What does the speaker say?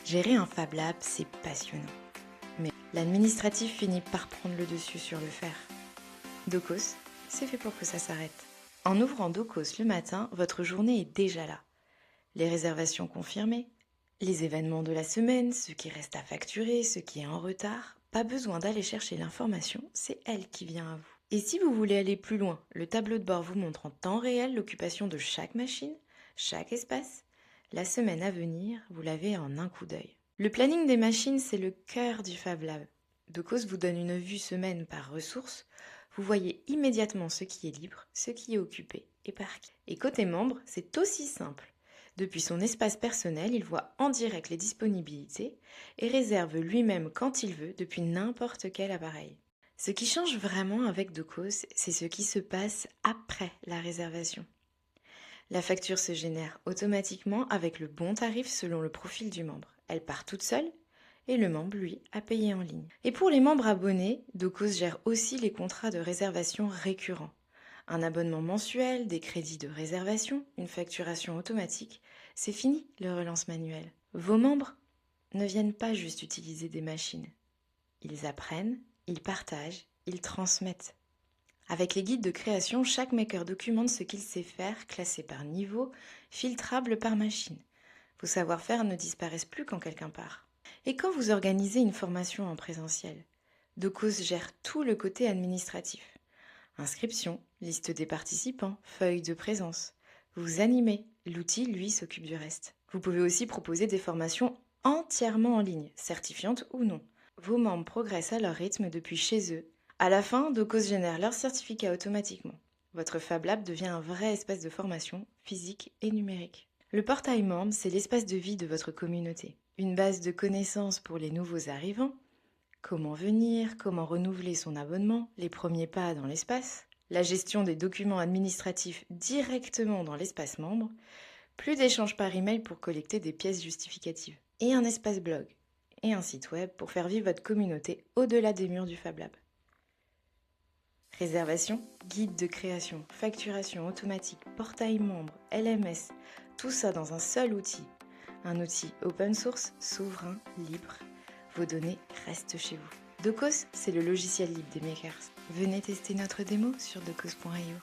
Gérer un Fab Lab, c'est passionnant. Mais l'administratif finit par prendre le dessus sur le faire. Docos, c'est fait pour que ça s'arrête. En ouvrant Docos le matin, votre journée est déjà là. Les réservations confirmées, les événements de la semaine, ce qui reste à facturer, ce qui est en retard, pas besoin d'aller chercher l'information, c'est elle qui vient à vous. Et si vous voulez aller plus loin, le tableau de bord vous montre en temps réel l'occupation de chaque machine, chaque espace. La semaine à venir, vous l'avez en un coup d'œil. Le planning des machines, c'est le cœur du Fab Lab. Docos vous donne une vue semaine par ressource. Vous voyez immédiatement ce qui est libre, ce qui est occupé et par qui. Et côté membre, c'est aussi simple. Depuis son espace personnel, il voit en direct les disponibilités et réserve lui-même quand il veut depuis n'importe quel appareil. Ce qui change vraiment avec Docos, c'est ce qui se passe après la réservation. La facture se génère automatiquement avec le bon tarif selon le profil du membre. Elle part toute seule et le membre, lui, a payé en ligne. Et pour les membres abonnés, Docos gère aussi les contrats de réservation récurrents. Un abonnement mensuel, des crédits de réservation, une facturation automatique, c'est fini le relance manuel. Vos membres ne viennent pas juste utiliser des machines. Ils apprennent, ils partagent, ils transmettent. Avec les guides de création, chaque maker documente ce qu'il sait faire, classé par niveau, filtrable par machine. Vos savoir-faire ne disparaissent plus quand quelqu'un part. Et quand vous organisez une formation en présentiel, Docos gère tout le côté administratif. Inscription, liste des participants, feuille de présence. Vous animez, l'outil, lui, s'occupe du reste. Vous pouvez aussi proposer des formations entièrement en ligne, certifiantes ou non. Vos membres progressent à leur rythme depuis chez eux. À la fin, Docos génère leur certificat automatiquement. Votre Fab Lab devient un vrai espace de formation, physique et numérique. Le portail membre, c'est l'espace de vie de votre communauté. Une base de connaissances pour les nouveaux arrivants. Comment venir, comment renouveler son abonnement, les premiers pas dans l'espace. La gestion des documents administratifs directement dans l'espace membre. Plus d'échanges par email pour collecter des pièces justificatives. Et un espace blog. Et un site web pour faire vivre votre communauté au-delà des murs du Fab Lab. Réservation, guide de création, facturation automatique, portail membre, LMS, tout ça dans un seul outil. Un outil open source, souverain, libre. Vos données restent chez vous. Docos, c'est le logiciel libre des makers. Venez tester notre démo sur docos.io.